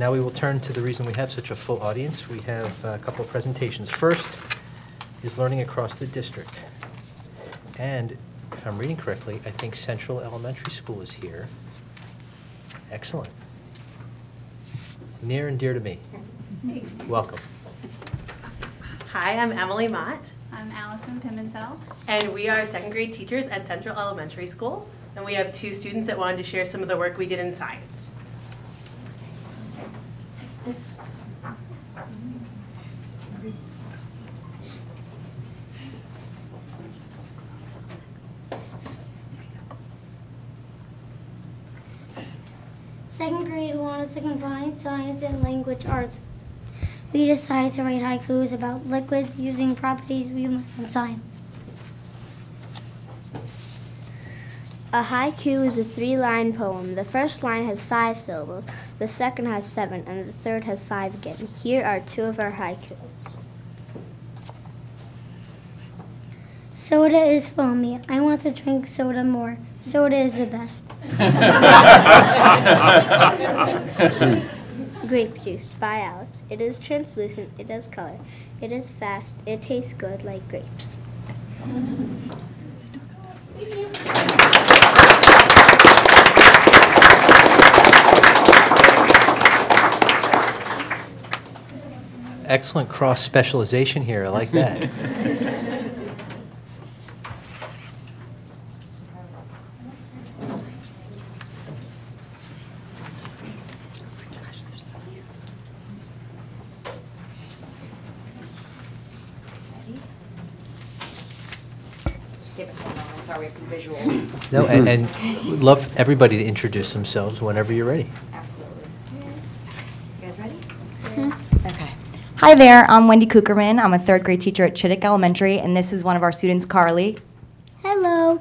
Now we will turn to the reason we have such a full audience. We have a couple of presentations. First is Learning Across the District. And if I'm reading correctly, I think Central Elementary School is here. Excellent. Near and dear to me. Welcome. Hi, I'm Emily Mott. I'm Allison Pimentel. And we are second grade teachers at Central Elementary School. And we have two students that wanted to share some of the work we did in science. Second grade wanted to combine science and language arts. We decided to write haikus about liquids using properties we learned in science. A haiku is a 3-line poem. The first line has 5 syllables, the second has 7, and the third has 5 again. Here are 2 of our haikus. Soda is foamy. I want to drink soda more. Soda is the best. Grape juice by Alex. It is translucent, it has color, it is fast, it tastes good like grapes. Excellent cross-specialization here. I like that. Give us one moment. Sorry, we have some visuals. No, and we'd love everybody to introduce themselves whenever you're ready. Absolutely. You guys ready? Mm-hmm. Okay. Hi there, I'm Wendy Kukerman. I'm a third grade teacher at Chittick Elementary, and this is one of our students, Carly. Hello.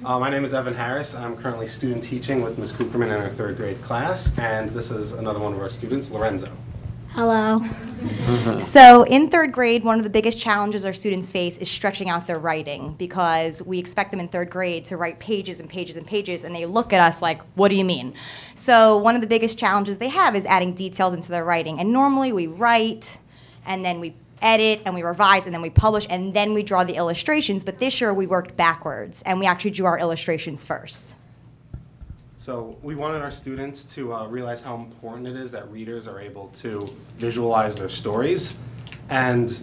My name is Evan Harris. I'm currently student teaching with Ms. Cooperman in our third grade class, and this is another one of our students, Lorenzo. Hello. So in third grade, one of the biggest challenges our students face is stretching out their writing, because we expect them in third grade to write pages and pages and pages, and they look at us like, what do you mean? So one of the biggest challenges they have is adding details into their writing. And normally we write, and then we edit, and we revise, and then we publish, and then we draw the illustrations. But this year we worked backwards, and we actually drew our illustrations first. So we wanted our students to realize how important it is that readers are able to visualize their stories. And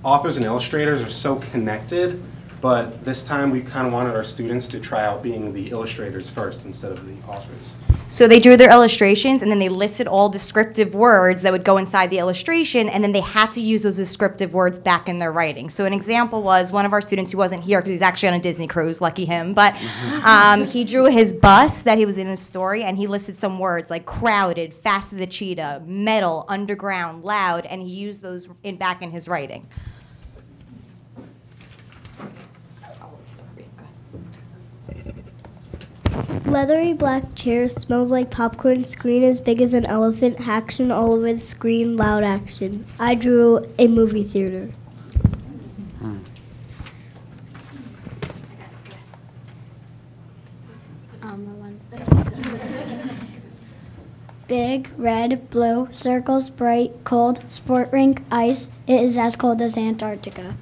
authors and illustrators are so connected, but this time we kind of wanted our students to try out being the illustrators first instead of the authors. So they drew their illustrations, and then they listed all descriptive words that would go inside the illustration, and then they had to use those descriptive words back in their writing. So an example was one of our students who wasn't here because he's actually on a Disney cruise, lucky him, but he drew his bus that he was in his story, and he listed some words like crowded, fast as a cheetah, metal, underground, loud, and he used those back in his writing. Leathery black chair, smells like popcorn, screen as big as an elephant, action all over the screen, loud action. I drew a movie theater. Big, red, blue, circles, bright, cold, sport rink, ice. It is as cold as Antarctica.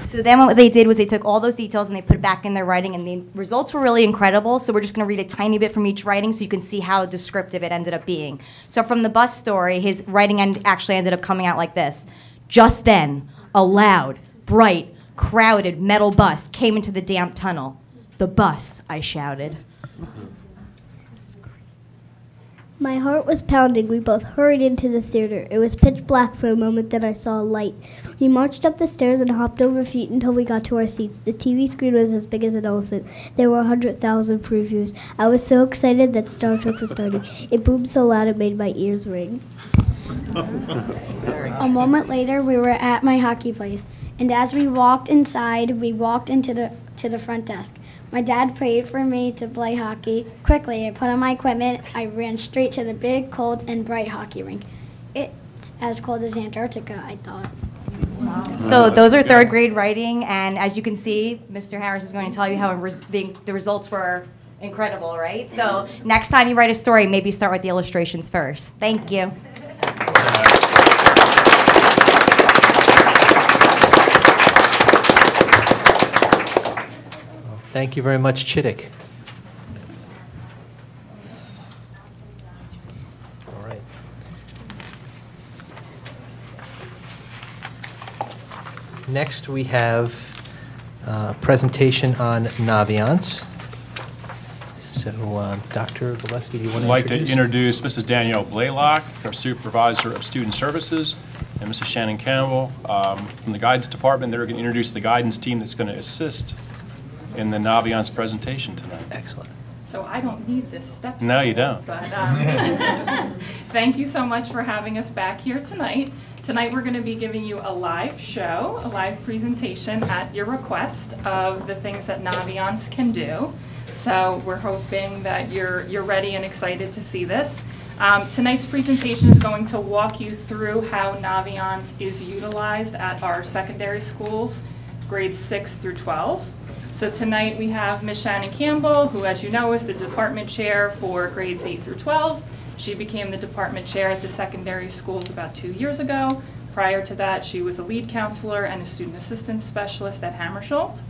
So then what they did was they took all those details and they put it back in their writing, and the results were really incredible. So we're just going to read a tiny bit from each writing so you can see how descriptive it ended up being. So from the bus story, his writing actually ended up coming out like this. Just then, a loud, bright, crowded metal bus came into the damp tunnel. The bus, I shouted. My heart was pounding. We both hurried into the theater. It was pitch black for a moment, then I saw a light. We marched up the stairs and hopped over feet until we got to our seats. The TV screen was as big as an elephant. There were 100,000 previews. I was so excited that Star Trek was starting. It boomed so loud it made my ears ring. A moment later, we were at my hockey place, and as we walked inside, we walked into the front desk. My dad prayed for me to play hockey. Quickly, I put on my equipment. I ran straight to the big, cold, and bright hockey rink. It's as cold as Antarctica, I thought. So those are third grade writing, and as you can see, Mr. Harris is going to tell you how the results were Incredible, right? So next time you write a story, maybe start with the illustrations first. Thank you. Thank you very much, Chittick. All right. Next, we have a presentation on Naviance. So, Dr. Gillespie, do you want to I'd like to introduce Mrs. Danielle Blaylock, our Supervisor of Student Services, and Mrs. Shannon Campbell from the Guidance Department. They're going to introduce the guidance team that's going to assist in the Naviance presentation tonight. Excellent. So I don't need this step. No, you don't. But thank you so much for having us back here tonight. Tonight we're going to be giving you a live show, a live presentation at your request of the things that Naviance can do. So we're hoping that you're ready and excited to see this. Tonight's presentation is going to walk you through how Naviance is utilized at our secondary schools, grades 6 through 12. So tonight we have Ms. Shannon Campbell, who, as you know, is the department chair for grades 8 through 12. She became the department chair at the secondary schools about 2 years ago. Prior to that, she was a lead counselor and a student assistance specialist at Hammersholt.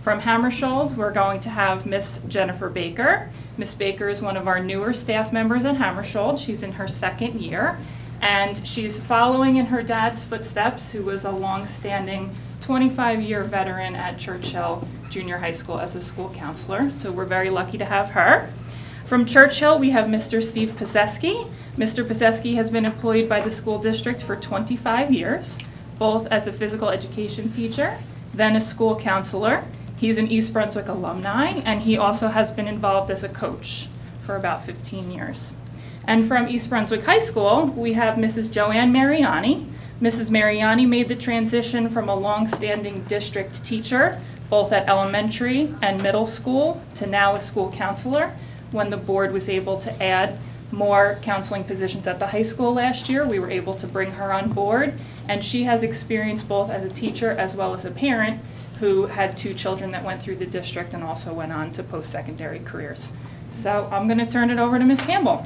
From Hammersholt, we're going to have Miss Jennifer Baker. Miss Baker is one of our newer staff members at Hammersholt. She's in her second year, and she's following in her dad's footsteps, who was a long-standing 25-year veteran at Churchill Junior High School as a school counselor. So we're very lucky to have her. From Churchill, we have Mr. Steve Pazeski. Mr. Pazeski has been employed by the school district for 25 years, both as a physical education teacher, then a school counselor. He's an East Brunswick alumni, and he also has been involved as a coach for about 15 years. And from East Brunswick High School, we have Mrs. Joanne Mariani. Mrs. Mariani made the transition from a long-standing district teacher, both at elementary and middle school, to now a school counselor. When the board was able to add more counseling positions at the high school last year, we were able to bring her on board, and she has experience both as a teacher as well as a parent who had 2 children that went through the district and also went on to post-secondary careers. So I'm going to turn it over to Ms. Campbell.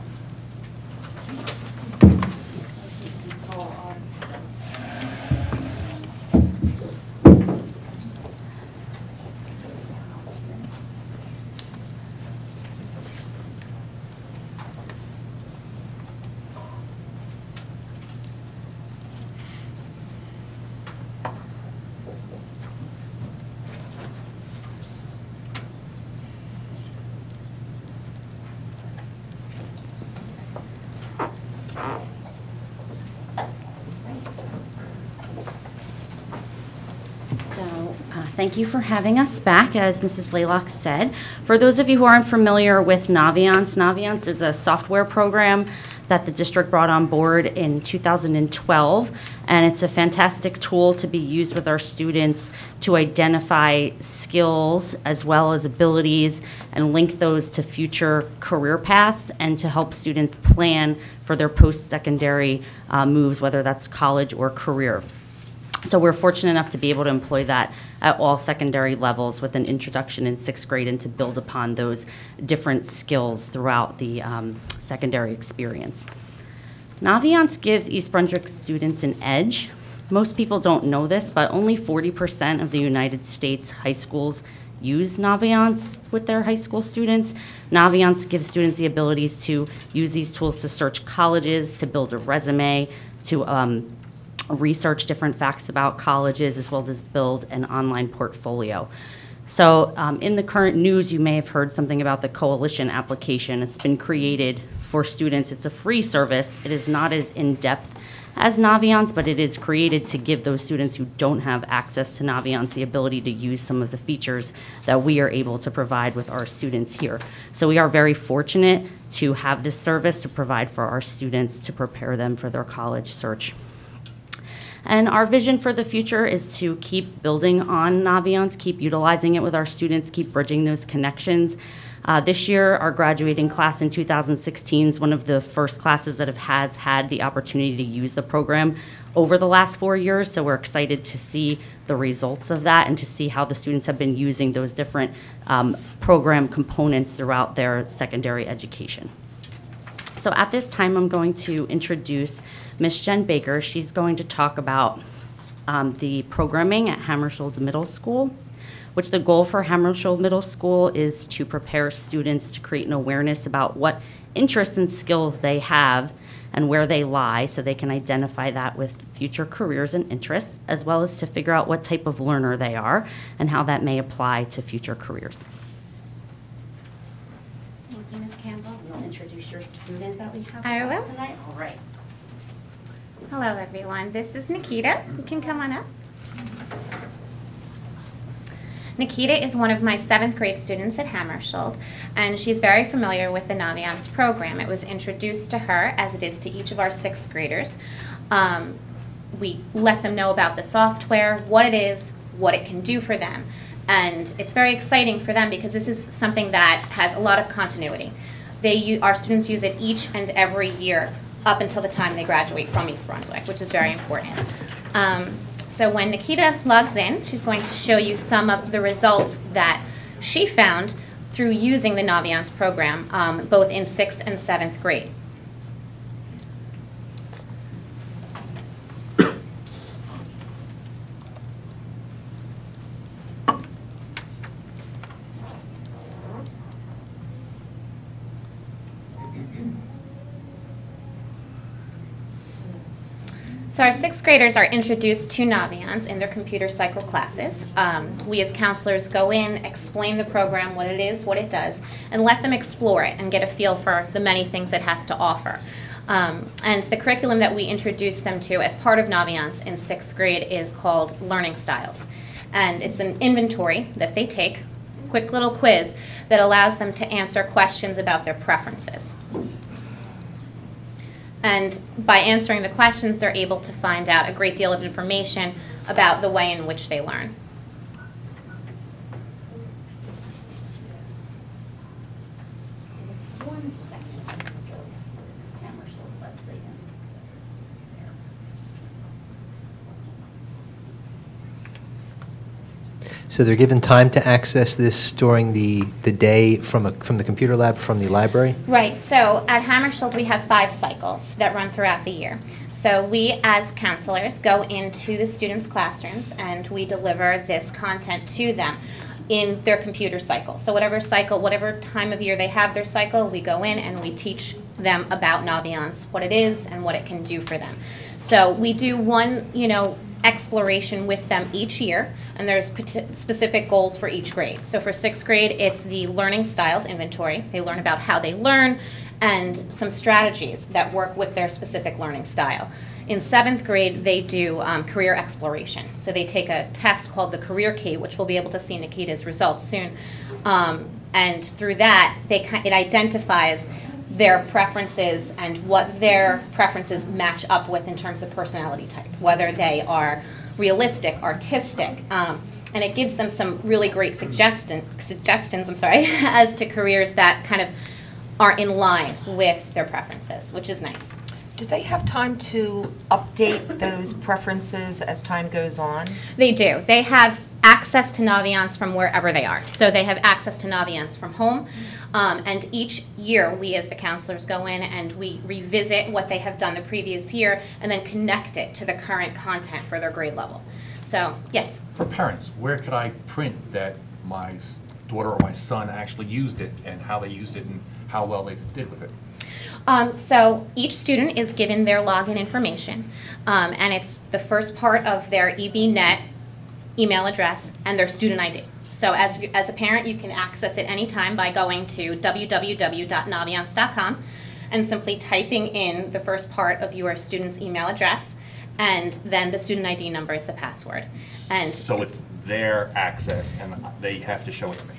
Thank you for having us back, as Mrs. Blaylock said. For those of you who aren't familiar with Naviance, Naviance is a software program that the district brought on board in 2012, and it's a fantastic tool to be used with our students to identify skills as well as abilities and link those to future career paths and to help students plan for their post-secondary moves, whether that's college or career. So we're fortunate enough to be able to employ that at all secondary levels with an introduction in 6th grade and to build upon those different skills throughout the secondary experience. Naviance gives East Brunswick students an edge. Most people don't know this, but only 40% of the United States high schools use Naviance with their high school students. Naviance gives students the abilities to use these tools to search colleges, to build a resume, to research different facts about colleges, as well as build an online portfolio. So in the current news, you may have heard something about the Coalition application. It's been created for students. It's a free service. It is not as in-depth as Naviance, but it is created to give those students who don't have access to Naviance the ability to use some of the features that we are able to provide with our students here. So we are very fortunate to have this service to provide for our students to prepare them for their college search. And our vision for the future is to keep building on Naviance, keep utilizing it with our students, keep bridging those connections. This year, our graduating class in 2016 is one of the first classes that has had the opportunity to use the program over the last 4 years, so we're excited to see the results of that and to see how the students have been using those different program components throughout their secondary education. So at this time, I'm going to introduce Ms. Jen Baker. She's going to talk about the programming at Hammarskjöld Middle School, which the goal for Hammarskjöld Middle School is to prepare students to create an awareness about what interests and skills they have and where they lie, so they can identify that with future careers and interests, as well as to figure out what type of learner they are and how that may apply to future careers. Thank you, Ms. Campbell. You'll introduce your student that we have I with us will. tonight. All right. Hello, everyone. This is Nikita. You can come on up. Nikita is one of my 7th grade students at Hammarskjöld, and she's very familiar with the Naviance program. It was introduced to her, as it is to each of our 6th graders. We let them know about the software, what it is, what it can do for them. And it's very exciting for them because this is something that has a lot of continuity. Our students use it each and every year up until the time they graduate from East Brunswick, which is very important. So when Nikita logs in, she's going to show you some of the results that she found through using the Naviance program, both in 6th and 7th grade. So our 6th graders are introduced to Naviance in their computer cycle classes. We as counselors go in, explain the program, what it is, what it does, and let them explore it and get a feel for the many things it has to offer. And the curriculum that we introduce them to as part of Naviance in 6th grade is called Learning Styles. And it's an inventory that they take, quick little quiz, that allows them to answer questions about their preferences. And by answering the questions, they're able to find out a great deal of information about the way in which they learn. One second. Hammarskjöld website and access it there. So they're given time to access this during the day from the computer lab, from the library? Right, so at Hammarskjöld we have 5 cycles that run throughout the year. So we as counselors go into the students' classrooms and we deliver this content to them in their computer cycle. So whatever cycle, whatever time of year they have their cycle, we go in and we teach them about Naviance, what it is and what it can do for them. So we do one, exploration with them each year, and there's specific goals for each grade. So for 6th grade, it's the Learning Styles inventory. They learn about how they learn and some strategies that work with their specific learning style. In 7th grade, they do career exploration. So they take a test called the Career Key, which we'll be able to see Nikita's results soon. And through that, it identifies their preferences and what their preferences match up with in terms of personality type, whether they are realistic, artistic, and it gives them some really great suggestions as to careers that kind of are in line with their preferences, which is nice. Do they have time to update those preferences as time goes on? They do. They have access to Naviance from wherever they are. So they have access to Naviance from home. And each year, we as the counselors go in and we revisit what they have done the previous year and then connect it to the current content for their grade level. So, yes? For parents, where could I print that my daughter or my son actually used it and how they used it and how well they did with it? So each student is given their login information, and it's the first part of their EBNet email address and their student ID. So as a parent, you can access it anytime by going to www.naviance.com and simply typing in the first part of your student's email address, and then the student ID number is the password. And so it's their access, and they have to show it to me.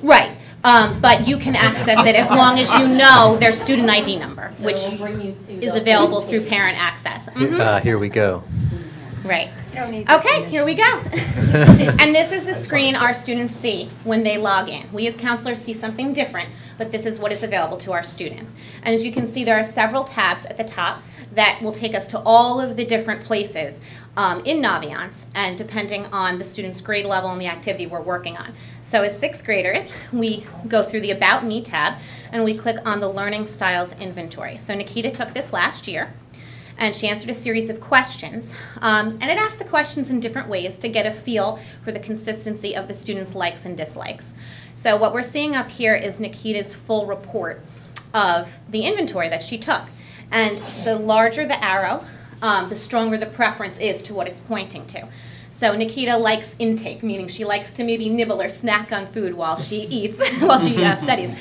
Right, but you can access it as long as you know their student ID number, which is available through parent access. Here we go. Right. Okay, here we go. And this is the screen our students see when they log in. We as counselors see something different, but this is what is available to our students. And as you can see, there are several tabs at the top that will take us to all of the different places in Naviance, and depending on the student's grade level and the activity we're working on. So as 6th graders, we go through the About Me tab, and we click on the Learning Styles Inventory. So Nikita took this last year, and she answered a series of questions. And it asked the questions in different ways to get a feel for the consistency of the students' likes and dislikes. So what we're seeing up here is Nikita's full report of the inventory that she took. And the larger the arrow, the stronger the preference is to what it's pointing to. So Nikita likes intake, meaning she likes to maybe nibble or snack on food while she eats, while she studies.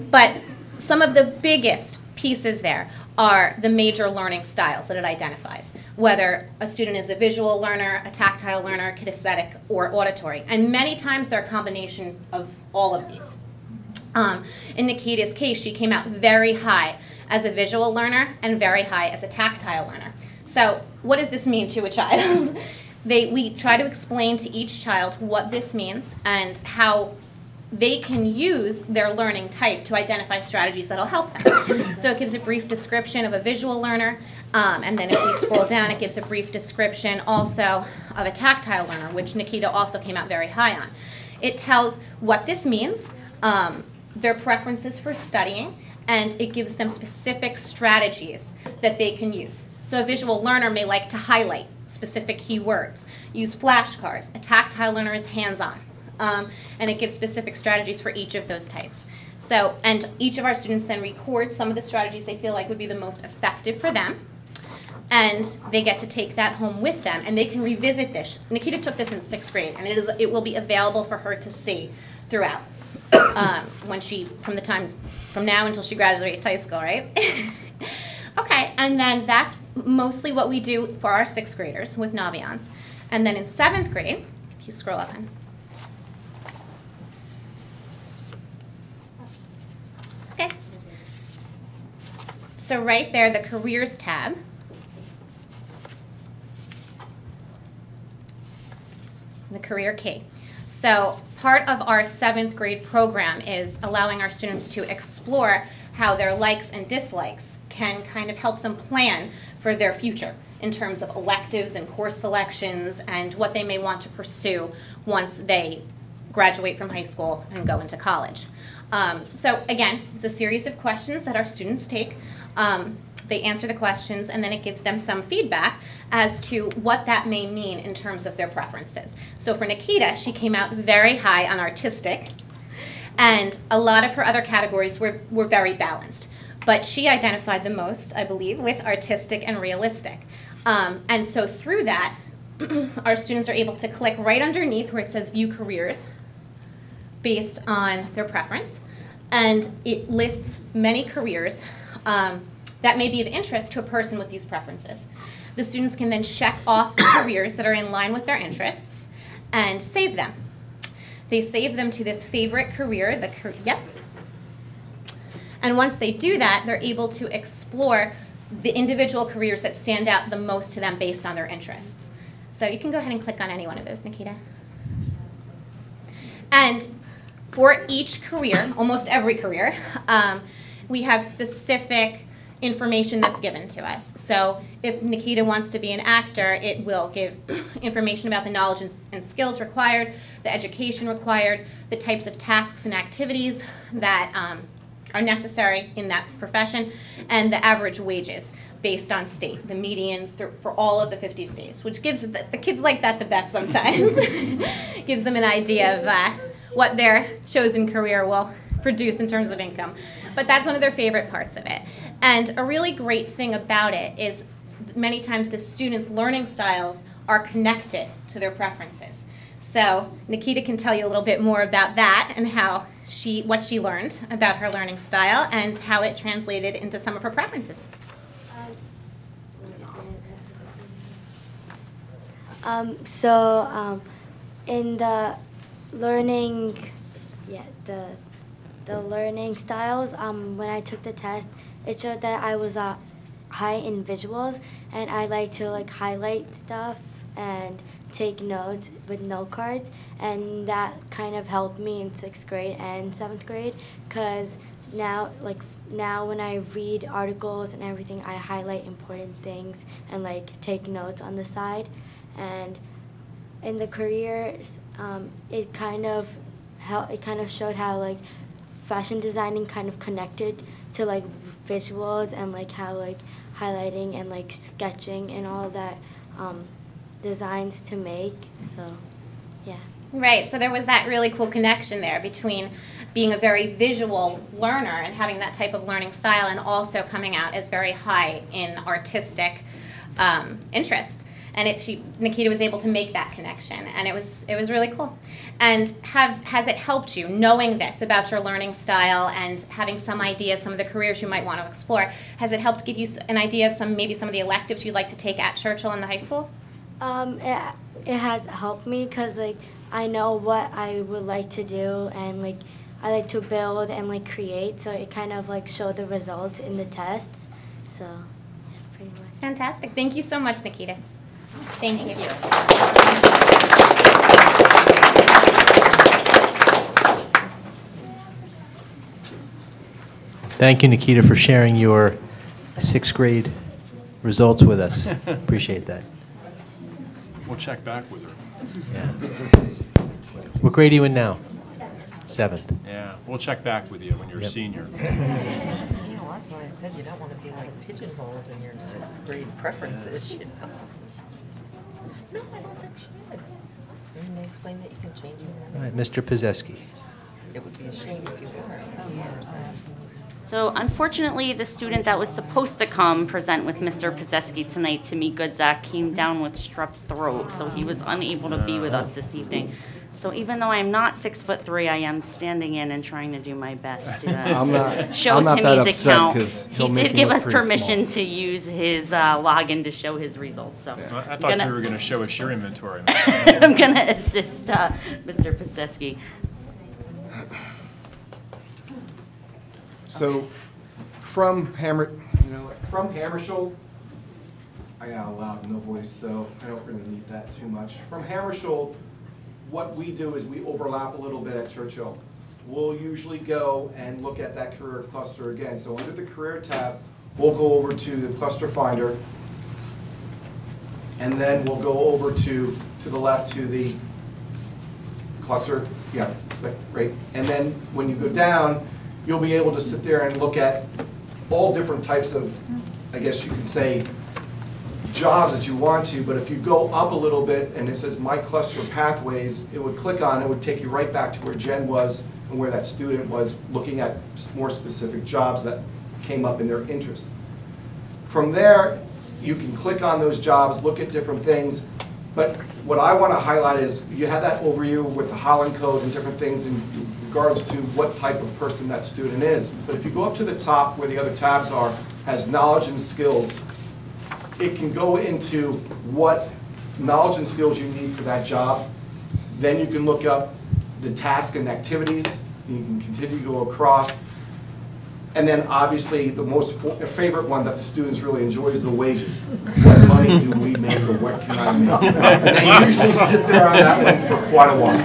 But some of the biggest pieces there are the major learning styles that it identifies, whether a student is a visual learner, a tactile learner, kinesthetic, or auditory. And many times they're a combination of all of these. In Nikita's case, she came out very high as a visual learner and very high as a tactile learner. So what does this mean to a child? We try to explain to each child what this means and how they can use their learning type to identify strategies that will help them. So it gives a brief description of a visual learner, and then if we scroll down, it gives a brief description also of a tactile learner, which Nikita also came out very high on. It tells what this means, their preferences for studying, and it gives them specific strategies that they can use. So a visual learner may like to highlight specific keywords, use flashcards. A tactile learner is hands-on. And it gives specific strategies for each of those types. So, and each of our students then records some of the strategies they feel like would be the most effective for them, and they get to take that home with them, and they can revisit this. Nikita took this in 6th grade, and it will be available for her to see throughout, from now until she graduates high school, right? Okay, and then that's mostly what we do for our 6th graders with Naviance. And then in 7th grade, if you scroll up in, okay. So right there, the Careers tab. The Career Key. So part of our 7th grade program is allowing our students to explore how their likes and dislikes can kind of help them plan for their future in terms of electives and course selections and what they may want to pursue once they graduate from high school and go into college. So again, it's a series of questions that our students take. They answer the questions, and then it gives them some feedback as to what that may mean in terms of their preferences. So for Nikita, she came out very high on artistic, and a lot of her other categories were very balanced. But she identified the most, I believe, with artistic and realistic. And so through that, our students are able to click right underneath where it says View Careers based on their preference. And it lists many careers that may be of interest to a person with these preferences. The students can then check off the careers that are in line with their interests and save them. They save them to this favorite career, yep. And once they do that, they're able to explore the individual careers that stand out the most to them based on their interests. So you can go ahead and click on any one of those, Nikita. And for each career, almost every career, we have specific information that's given to us. So if Nikita wants to be an actor, it will give information about the knowledge and skills required, the education required, the types of tasks and activities that are necessary in that profession, and the average wages based on state, the median for all of the 50 states, which gives the kids like that the best sometimes. Gives them an idea of what their chosen career will produce in terms of income. But that's one of their favorite parts of it. And a really great thing about it is many times the students' learning styles are connected to their preferences. So Nikita can tell you a little bit more about that and how what she learned about her learning style and how it translated into some of her preferences. In the learning, the learning styles, when I took the test, it showed that I high in visuals, and I like to like highlight stuff and take notes with note cards, and that kind of helped me in 6th grade and 7th grade, because now when I read articles and everything, I highlight important things and like take notes on the side. And in the careers, it kind of showed how like fashion designing kind of connected to like visuals, and like how like highlighting and like sketching and all that designs to make. So yeah. Right, so there was that really cool connection there between being a very visual learner and having that type of learning style, and also coming out as very high in artistic interest. And Nikita was able to make that connection, and it was really cool. And has it helped you, knowing this about your learning style and having some idea of some of the careers you might want to explore? Has it helped give you an idea of maybe some of the electives you'd like to take at Churchill in the high school? It has helped me, because like I know what I would like to do, and like I like to build and like create, so it kind of like showed the results in the tests. So yeah, pretty much. It's fantastic. Thank you so much, Nikita. Thank you. Thank you, Nikita, for sharing your 6th grade results with us. Appreciate that. We'll check back with her. Yeah. What grade are you in now? 7th. Yeah, we'll check back with you when you're a senior. You know, that's why I said you don't want to be like pigeonholed in your 6th grade preferences, you know. No, I don't think she did. Didn't they explain that you can change your mind? All right, Mr. Pizeski. It would be a shame if you were. So unfortunately, the student that was supposed to come present with Mr. Pizeski tonight, Timmy Goodzak, came down with strep throat, so he was unable to be with us this evening. So even though I'm not 6'3", I am standing in and trying to do my best to show Timmy's account. He did give us permission to use his login to show his results. So I thought you were going to show us your inventory. I'm going to assist Mr. Pizeski. So from Hammarskjold, I got a loud no voice, so I don't really need that too much. From Hammarskjold, what we do is we overlap a little bit at Churchill. We'll usually go and look at that career cluster again. So under the career tab, we'll go over to the cluster finder, and then we'll go over to the left to the cluster, yeah, right. And then when you go down, you'll be able to sit there and look at all different types of, I guess you could say, jobs that you want to, but if you go up a little bit and it says My Cluster Pathways, it would click on, it would take you right back to where Jen was and where that student was looking at more specific jobs that came up in their interest. From there, you can click on those jobs, look at different things, but what I want to highlight is you have that overview with the Holland Code and different things in regards to what type of person that student is. But if you go up to the top where the other tabs are, has knowledge and skills, it can go into what knowledge and skills you need for that job. Then you can look up the task and activities. You can continue to go across. And then obviously the most favorite one that the students really enjoy is the wages. What money do we make, or what can I make? And they usually sit there on that one for quite a while.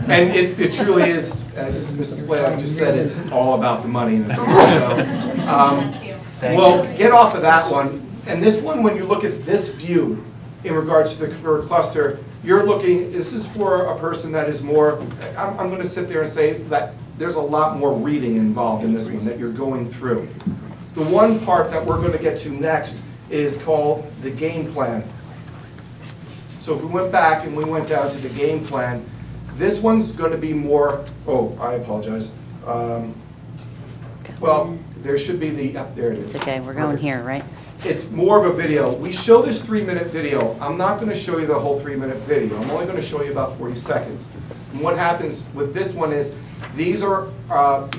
And it truly is, as Mrs. Blaylock just said, it's all about the money in a sense. So, well, get off of that one. And this one, when you look at this view in regards to the career cluster, you're looking, this is for a person that is more, I'm going to sit there and say that there's a lot more reading involved in this one that you're going through. The one part that we're going to get to next is called the game plan. So if we went back and we went down to the game plan, this one's going to be more, oh, I apologize. Well, there should be the, there it is. It's okay, we're going here, right? It's more of a video. We show this 3-minute video. I'm not going to show you the whole 3-minute video. I'm only going to show you about 40 seconds. And what happens with this one is, these are,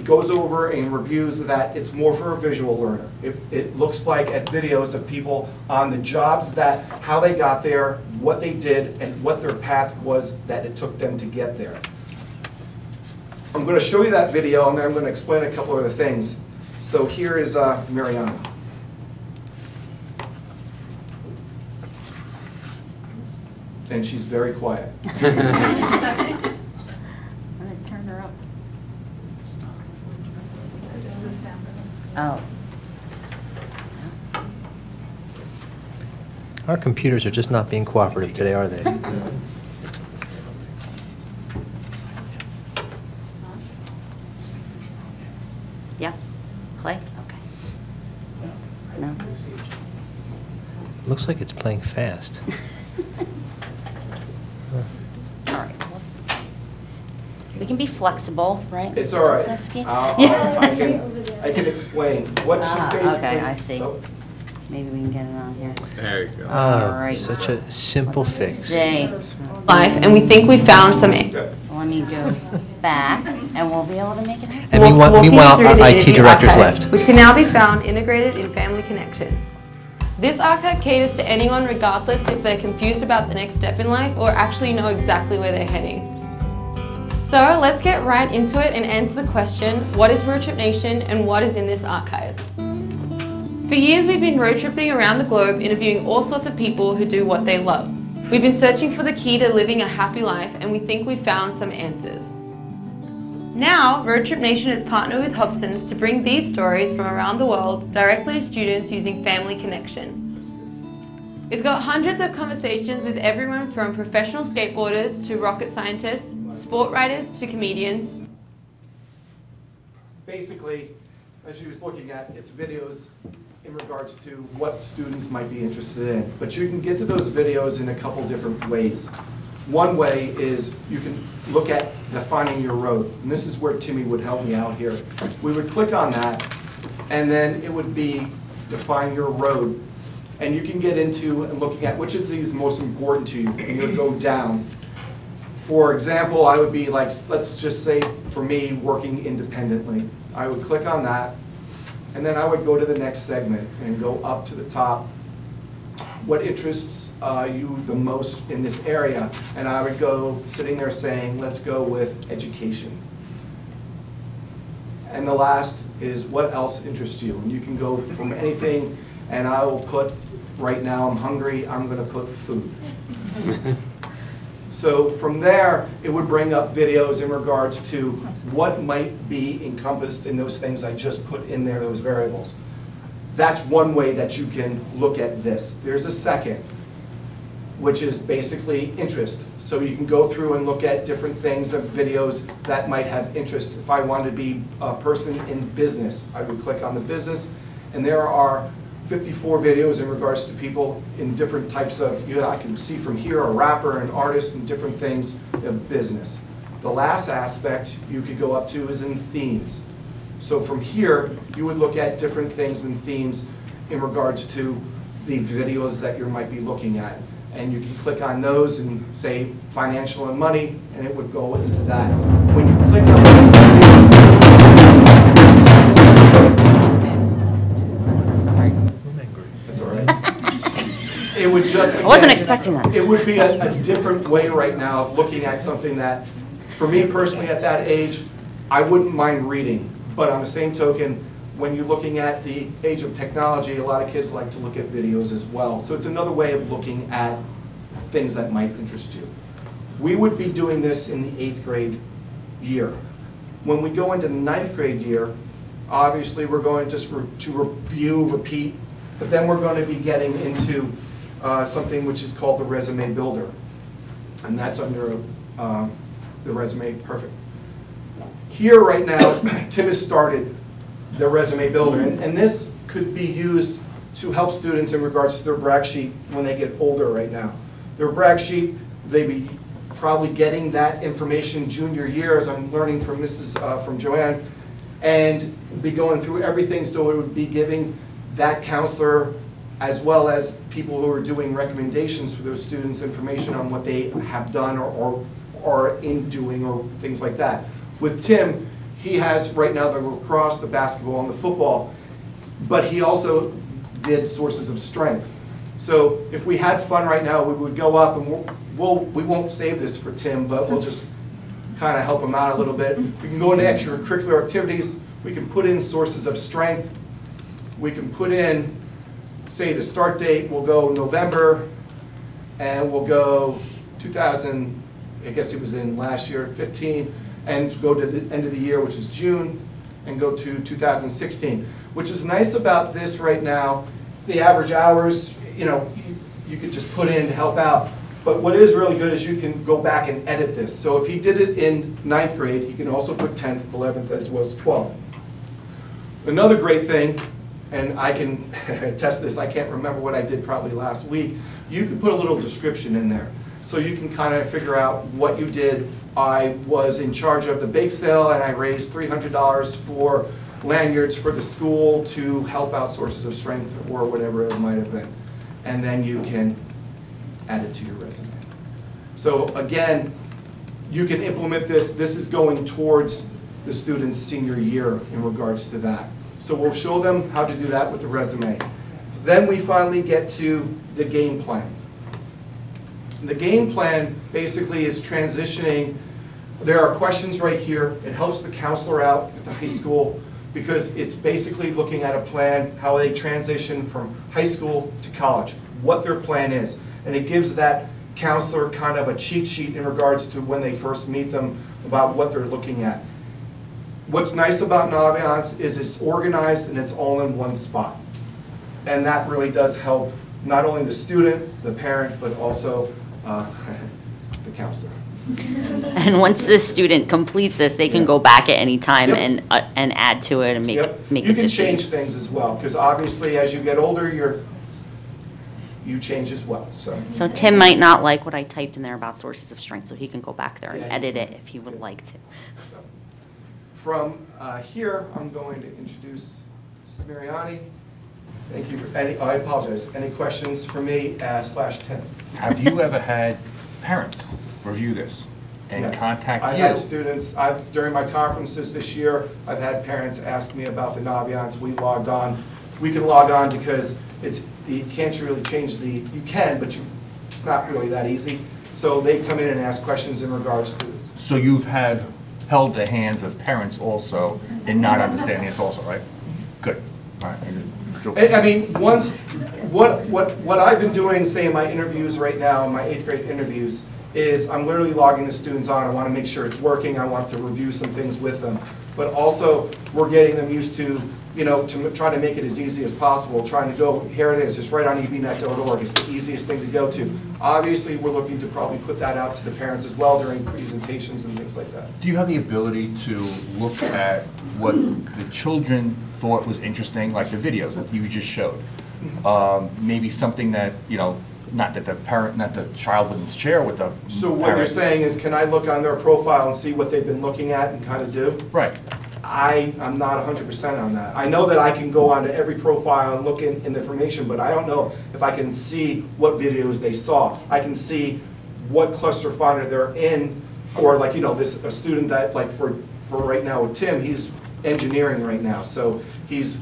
goes over and reviews that it's more for a visual learner. It looks like at videos of people on the jobs, that how they got there, what they did, and what their path was that it took them to get there. I'm going to show you that video, and then I'm going to explain a couple other things. So here is Mariana. And she's very quiet. I'm gonna turn her up. Oh. Our computers are just not being cooperative today, are they? Yeah. Play? Okay. No? Looks like it's playing fast. All right. We can be flexible, right? It's all right. Saskia? I can explain. What she's basically... Okay, I see. Oh. Maybe we can get it on here. There you go. All Oh, right. such a simple fix. Jay. Life, and we think we found some. So let me go back, and we'll be able to make it happen. And meanwhile, through our the IT Interview director's Archive, left. which can now be found integrated in Family Connection. This archive caters to anyone regardless if they're confused about the next step in life or actually know exactly where they're heading. So let's get right into it and answer the question, what is Road Trip Nation and what is in this archive? For years we've been road tripping around the globe interviewing all sorts of people who do what they love. We've been searching for the key to living a happy life and we think we've found some answers. Now, Road Trip Nation has partnered with Hobson's to bring these stories from around the world directly to students using Family Connection. It's got hundreds of conversations with everyone from professional skateboarders to rocket scientists, to sport writers to comedians. Basically, as she was looking at, it's videos in regards to what students might be interested in. But you can get to those videos in a couple different ways. One way is you can look at defining your road. And this is where Timmy would help me out here. We would click on that, and then it would be define your road. And you can get into and looking at which of these is most important to you, and you'll go down. For example, I would be like, let's just say for me, working independently. I would click on that, and then I would go to the next segment and go up to the top. What interests you the most in this area? And I would go sitting there saying, let's go with education. And the last is what else interests you? And you can go from anything, and I will put, right now I'm hungry, I'm going to put food. So from there, it would bring up videos in regards to what might be encompassed in those things I just put in there, those variables. That's one way that you can look at this. There's a second, which is basically interest. So you can go through and look at different things of videos that might have interest. If I wanted to be a person in business, I would click on the business, and there are 54 videos in regards to people in different types of, I can see from here a rapper, an artist, and different things of business. The last aspect you could go up to is in themes. So from here, you would look at different things and themes in regards to the videos that you might be looking at. And you can click on those and say financial and money, and it would go into that. When you click on those that's all right. It would just, again, I wasn't expecting that. It would be a different way right now of looking at something that, for me personally at that age, I wouldn't mind reading. But on the same token, when you're looking at the age of technology, a lot of kids like to look at videos as well. So it's another way of looking at things that might interest you. We would be doing this in the 8th grade year. When we go into the 9th grade year, obviously we're going just to review, repeat, but then we're going to be getting into something which is called the Resume Builder. And that's under the Resume Perfect. Here right now, Tim has started the Resume Builder, and this could be used to help students in regards to their brag sheet when they get older right now. Their brag sheet, they be probably getting that information junior year, as I'm learning from from Joanne, and be going through everything, so it would be giving that counselor as well as people who are doing recommendations for those students information on what they have done or are in doing or things like that. With Tim, he has right now the lacrosse, the basketball, and the football, but he also did sources of strength. So if we had fun right now, we would go up and we won't save this for Tim, but we'll just kind of help him out a little bit. We can go into extracurricular activities, we can put in sources of strength. We can put in, say the start date will go November, and we'll go 2000, I guess it was in last year, 15, and go to the end of the year, which is June, and go to 2016. Which is nice about this right now, the average hours, you could just put in to help out. But what is really good is you can go back and edit this. So if he did it in 9th grade, you can also put 10th, 11th, as well as 12th. Another great thing, and I can test this, I can't remember what I did probably last week, you can put a little description in there. So you can kind of figure out what you did. I was in charge of the bake sale and I raised $300 for lanyards for the school to help out sources of strength or whatever it might have been. And then you can add it to your resume. So again, you can implement this. This is going towards the student's senior year in regards to that. So we'll show them how to do that with the resume. Then we finally get to the game plan. The game plan basically is transitioning. There are questions right here. It helps the counselor out at the high school because it's basically looking at a plan, how they transition from high school to college, what their plan is. And it gives that counselor kind of a cheat sheet in regards to when they first meet them about what they're looking at. What's nice about Naviance is it's organized and it's all in one spot. And that really does help not only the student, the parent, but also the counselor. And once the student completes this, they can go back at any time and add to it and make You can change things as well, because obviously as you get older, you change as well. So Tim might not like what I typed in there about sources of strength, so he can go back there and Yeah, edit it if he would like to. So, from here, I'm going to introduce Mariani. Thank you. I apologize. Any questions for me / Tim? Have you ever had parents review this and Yes. contact I've you? had students, during my conferences this year, I've had parents ask me about the Naviance. We logged on. We can log on because you can't really change you can, but it's not really that easy. So they come in and ask questions in regards to this. So you've held the hands of parents also in not understanding this also, right? Good. All right. I mean, what I've been doing, say in my interviews right now, in my 8th grade interviews, is I'm literally logging the students on. I want to make sure it's working. I want to review some things with them. But also, we're getting them used to, to try to make it as easy as possible, trying to go, here it is, it's right on ebnet.org. It's the easiest thing to go to. Obviously, we're looking to probably put that out to the parents as well during presentations and things like that. Do you have the ability to look at what the children thought was interesting, like the videos that you just showed? Maybe something that, not that the child wouldn't share with the So what parent. you're saying is, can I look on their profile and see what they've been looking at and kind of do? Right. I'm not 100% on that. I know that I can go onto every profile and look in the information, but I don't know if I can see what videos they saw. I can see what cluster finder they're in, or like, a student that, like for right now with Tim, he's engineering right now. So he's,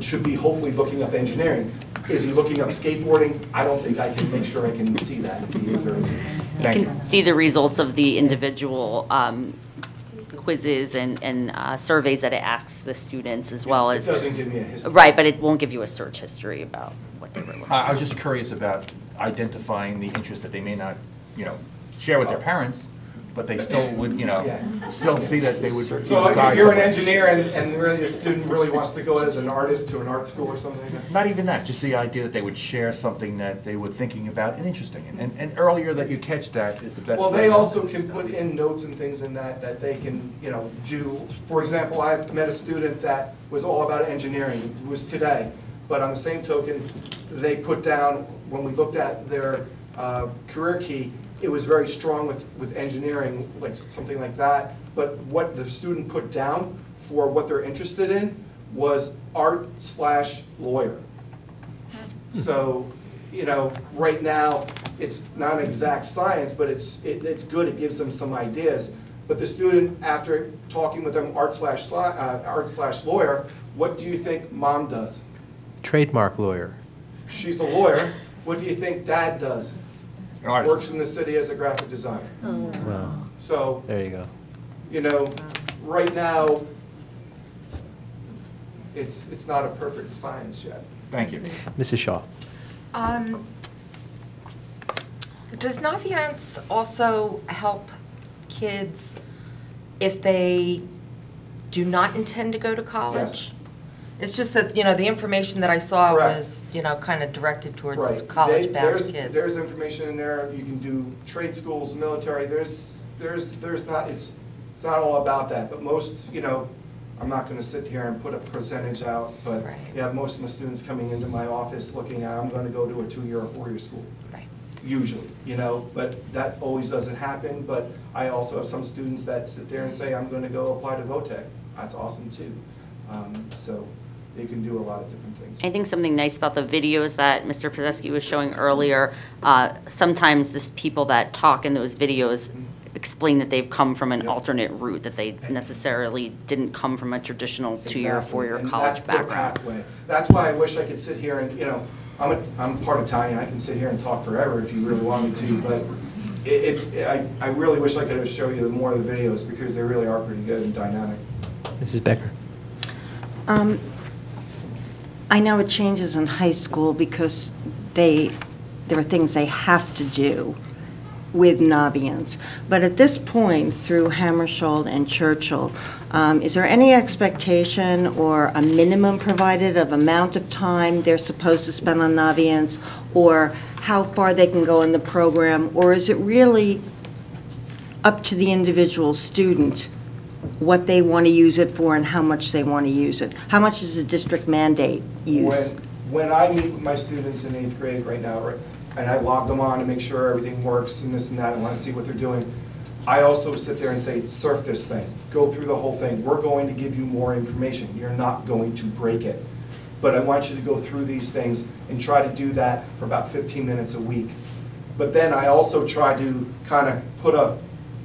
should be hopefully looking up engineering. Is he looking up skateboarding? I don't think I can make sure I can see that. You can see the results of the individual quizzes and surveys that it asks the students as well as. It doesn't give me a history. Right, but it won't give you a search history about what they were looking at. I was just curious about identifying the interest that they may not, share with their parents, but they still would, still see that they would. So if you're an engineer and really a student really wants to go as an artist to an art school or something like that? Not even that, just the idea that they would share something that they were thinking about and interesting. And earlier that you catch that is the best. Well, they also can put in notes and things in that they can, do. For example, I met a student that was all about engineering. It was today. But on the same token, they put down, when we looked at their career key, it was very strong with engineering, like something like that. But what the student put down for what they're interested in was art/lawyer. So, right now, it's not an exact science, but it's good. It gives them some ideas. But the student, after talking with them art/lawyer, what do you think mom does? Trademark lawyer. She's a lawyer. What do you think dad does? An artist. Works in the city as a graphic designer. Wow. So, There you go. right now, it's not a perfect science yet. Thank you. Mrs. Shaw. Does Naviance also help kids if they do not intend to go to college? Yes. It's just that, you know, the information that I saw Correct. was, you know, kind of directed towards Right. college-bound kids. There's information in there. You can do trade schools, military. There's not, it's not all about that. But most, you know, I'm not going to sit here and put a percentage out, but Right. you have most of my students coming into my office looking at, I'm going to go to a 2-year or 4-year school. Right. Usually, you know, but that always doesn't happen. But I also have some students that sit there and say, I'm going to go apply to VOTEC. That's awesome too. So they can do a lot of different things. I think something nice about the videos that Mr. Podesky was showing earlier, sometimes the people that talk in those videos explain that they've come from an alternate route, that they necessarily didn't come from a traditional 2-year or Exactly. 4-year And college that's their background. pathway. That's why I wish I could sit here and, you know, I'm part Italian, I can sit here and talk forever if you really want me to, but I really wish I could have showed you more of the videos because they really are pretty good and dynamic. Mrs. Becker. I know it changes in high school because there are things they have to do with Naviance. But at this point, through Hammarskjöld and Churchill, is there any expectation or a minimum provided of amount of time they're supposed to spend on Naviance, or how far they can go in the program, or is it really up to the individual student what they want to use it for and how much they want to use it? How much does the district mandate use? When I meet with my students in 8th grade right now, right, and I log them on to make sure everything works and this and that, and want to see what they're doing, I also sit there and say, surf this thing, go through the whole thing. We're going to give you more information. You're not going to break it. But I want you to go through these things and try to do that for about 15 minutes a week. But then I also try to kind of put a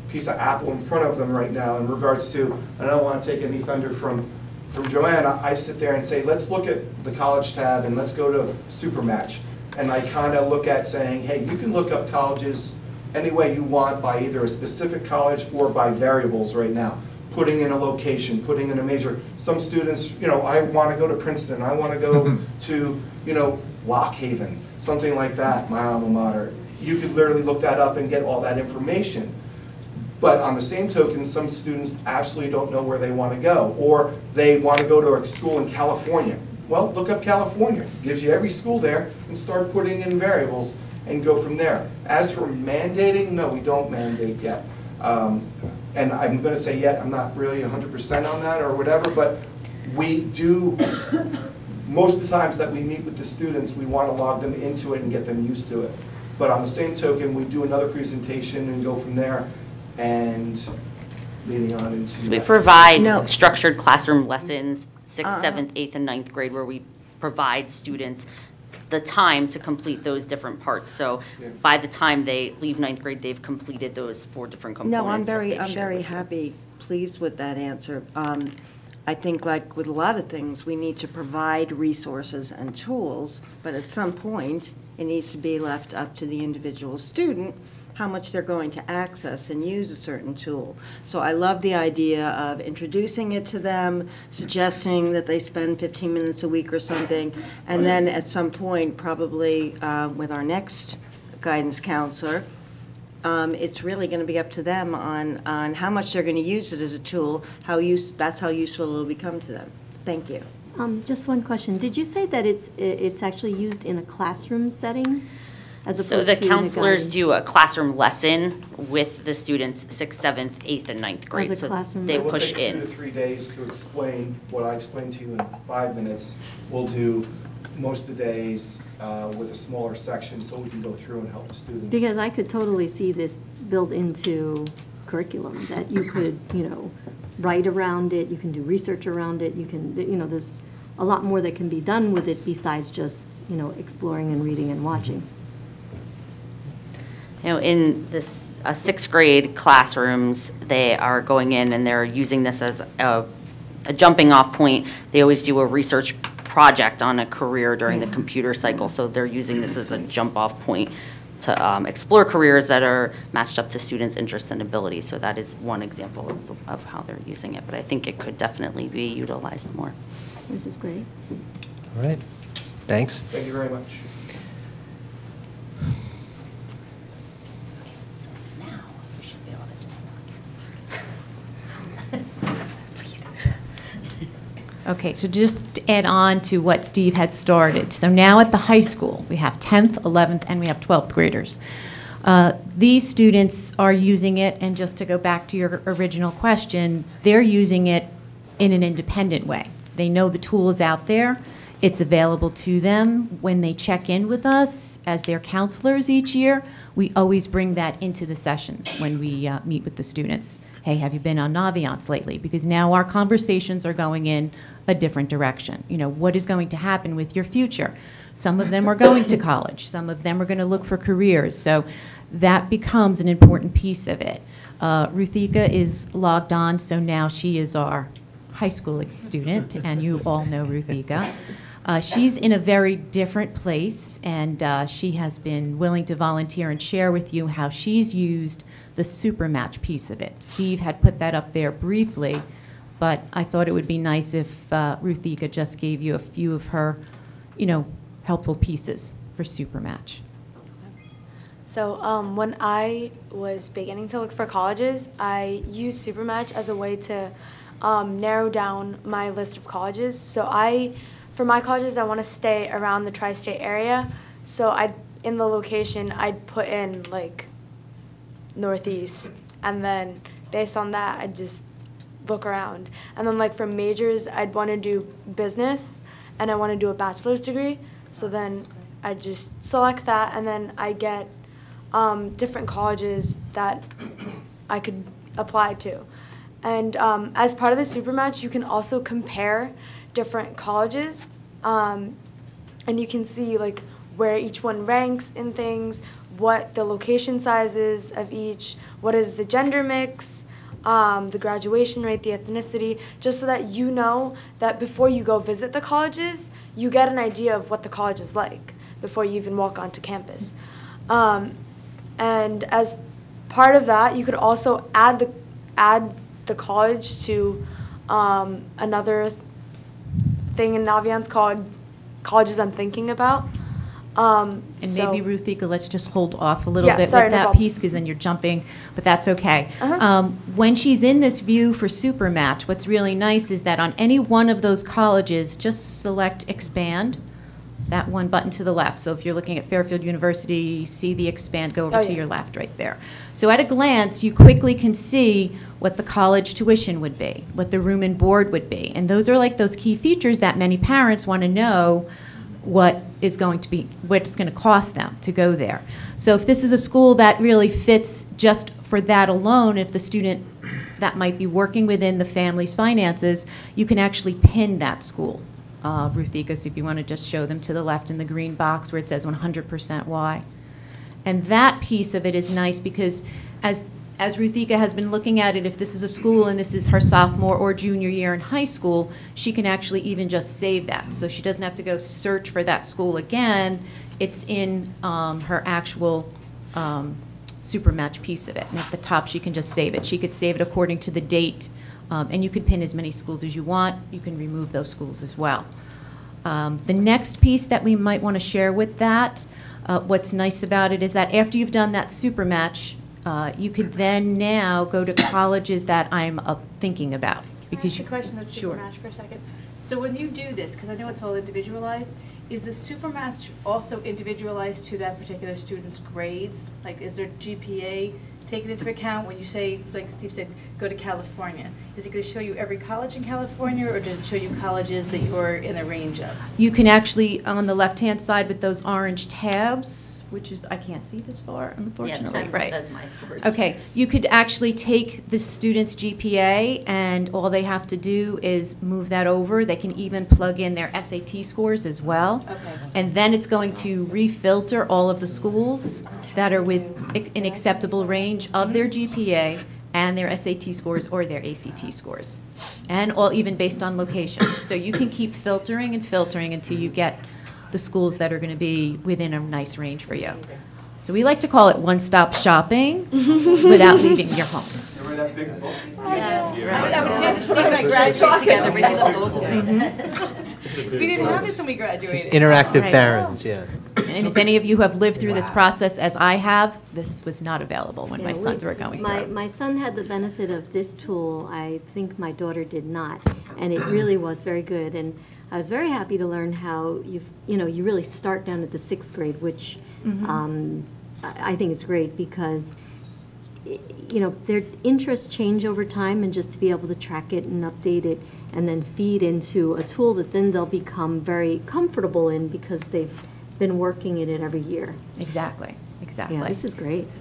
piece of apple in front of them right now in regards to, I don't want to take any thunder from Joanne. I sit there and say, let's look at the college tab and let's go to Supermatch. And I kind of look at saying, hey, you can look up colleges any way you want by either a specific college or by variables right now. Putting in a location, putting in a major. Some students, you know, I want to go to Princeton, I want to go to, you know, Lock Haven, something like that, my alma mater. You could literally look that up and get all that information. But on the same token, some students absolutely don't know where they want to go, or they want to go to a school in California. Well, look up California. It gives you every school there, and start putting in variables and go from there. As for mandating, no, we don't mandate yet. And I'm going to say yet, I'm not really 100% on that or whatever, but we do, most of the times that we meet with the students, we want to log them into it and get them used to it. But on the same token, we do another presentation and go from there, and leading on into. So we provide structured classroom lessons, 6th, 7th, 8th, and 9th grade, where we provide students the time to complete those different parts. So by the time they leave 9th grade, they've completed those 4 different components. No, I'm that they've very shared with you. happy, pleased with that answer. I think like with a lot of things, we need to provide resources and tools, but at some point, it needs to be left up to the individual student how much they're going to access and use a certain tool. So I love the idea of introducing it to them, suggesting that they spend 15 minutes a week or something, and then at some point, probably with our next guidance counselor, it's really going to be up to them on how much they're going to use it as a tool, that's how useful it will become to them. Thank you. Just one question. Did you say that it's actually used in a classroom setting? As So opposed the to in a counselors guidance? do a classroom lesson with the students 6th, 7th, 8th, and 9th grade. As a So classroom they It will push take 2 in. to 3 days to explain what I explained to you in 5 minutes. We'll do most of the days with a smaller section so we can go through and help the students. Because I could totally see this built into curriculum, that you could, write around it, you can do research around it, you can, there's a lot more that can be done with it besides just, exploring and reading and watching. In this 6th grade classrooms, they are going in and they're using this as a jumping off point. They always do a research project on a career during the computer cycle, so they're using this as a jump off point to explore careers that are matched up to students' interests and abilities. So that is one example of how they're using it, but I think it could definitely be utilized more. Mrs. Gray. All right, thanks. Thank you very much. Okay, so just to add on to what Steve had started. So now at the high school, we have 10th, 11th, and we have 12th graders. These students are using it, and just to go back to your original question, they're using it in an independent way. They know the tool is out there. It's available to them. When they check in with us as their counselors each year, we always bring that into the sessions when we meet with the students. Hey, have you been on Naviance lately? Because now our conversations are going in a different direction. You know, what is going to happen with your future? Some of them are going to college. Some of them are going to look for careers. So that becomes an important piece of it. Ruthika is logged on, so now she is our high school student, and you all know Ruthika. She's in a very different place, and she has been willing to volunteer and share with you how she's used the Supermatch piece of it. Steve had put that up there briefly, but I thought it would be nice if Ruthika just gave you a few of her, you know, helpful pieces for Supermatch. So when I was beginning to look for colleges, I used Supermatch as a way to narrow down my list of colleges. So for my colleges, I want to stay around the tri-state area. So in the location, I'd put in like Northeast, and then based on that, I'd just look around. And then like for majors, I'd want to do business, and I want to do a bachelor's degree. So then I just select that, and then I get different colleges that I could apply to. And as part of the Supermatch, you can also compare different colleges, and you can see like where each one ranks in things, what the location size is of each, what is the gender mix, the graduation rate, the ethnicity, just so that you know that before you go visit the colleges, you get an idea of what the college is like before you even walk onto campus. And as part of that, you could also add the college to another thing in Naviance called Colleges I'm Thinking About. And maybe, Ruthika, let's just hold off a little bit with no that problem. piece, because then you're jumping, but that's okay. When she's in this view for Supermatch, what's really nice is that on any one of those colleges, just select Expand, that one button to the left. So if you're looking at Fairfield University, see the Expand, go over to your left right there. So at a glance, you quickly can see what the college tuition would be, what the room and board would be. And those are like those key features that many parents want to know what it's going to cost them to go there. So if this is a school that really fits just for that alone, if the student that might be working within the family's finances, you can actually pin that school. Ruthika, so if you want to just show them to the left in the green box where it says 100% Y. And that piece of it is nice because as Ruthika has been looking at it, if this is a school and this is her sophomore or junior year in high school, she can actually even just save that. So she doesn't have to go search for that school again. It's in her actual Supermatch piece of it. And at the top, she can just save it. She could save it according to the date. And you could pin as many schools as you want. You can remove those schools as well. The next piece that we might want to share with that, what's nice about it is that after you've done that Supermatch, you could then now go to colleges that I'm thinking about. Because Can I ask a question of Supermatch for a second? So when you do this, because I know it's all individualized, is the Supermatch also individualized to that particular student's grades? Like, is their GPA taken into account when you say, like Steve said, go to California? Is it going to show you every college in California, or does it show you colleges that you're in a range of? You can actually, on the left-hand side with those orange tabs, which is, I can't see this far, unfortunately. Yeah, right. says my scores. Okay, you could actually take the student's GPA, and all they have to do is move that over. They can even plug in their SAT scores as well. Okay. And then it's going to refilter all of the schools that are with an acceptable range of their GPA and their SAT scores or their ACT scores. And all even based on location. So you can keep filtering and filtering until you get the schools that are going to be within a nice range for you. So we like to call it one-stop shopping without leaving your home. Remember that big book. I would say Steve and I graduated together, but he looks old today. We didn't have this when we graduated. Interactive Right. barons, yeah. And if any of you have lived through this process as I have, this was not available when my Yeah, sons were going my, through. my son had the benefit of this tool. I think my daughter did not, and it really was very good. And I was very happy to learn how you really start down at the 6th grade, which I think it's great because their interests change over time, and just to be able to track it and update it and then feed into a tool that then they'll become very comfortable in because they've been working in it every year. Exactly. Yeah, this is great.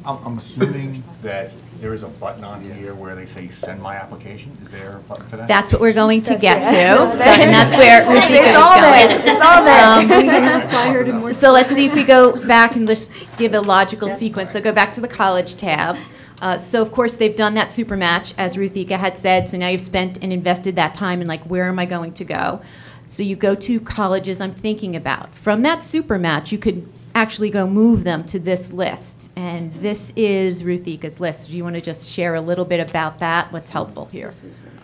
I'm assuming that there is a button on here where they say send my application. Is there a button for that? That's what we're going to get to, That's it. and that's where Rafika is going. It's all there. We didn't have to fly her to more. So let's see if we go back and just give a logical sequence. So go back to the college tab. So of course they've done that super match, as Ruthika had said. So now you've spent and invested that time in where am I going to go? So you go to colleges I'm thinking about. From that super match, you could actually go move them to this list. And this is Ruthika's list. Do you want to just share a little bit about that? What's helpful here?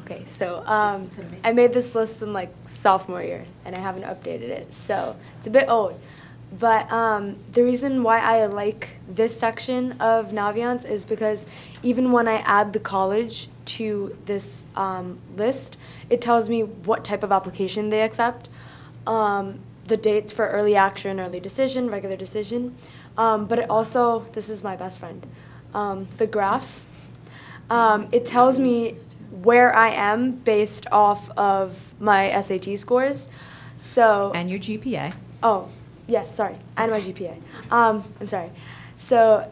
Okay, so I made this list in sophomore year, and I haven't updated it, so it's a bit old. But the reason why I like this section of Naviance is because even when I add the college to this list, it tells me what type of application they accept, the dates for early action, early decision, regular decision, but it also, this is my best friend, the graph. It tells me where I am based off of my SAT scores. So and your GPA. Oh, yes, sorry, and my GPA. I'm sorry. So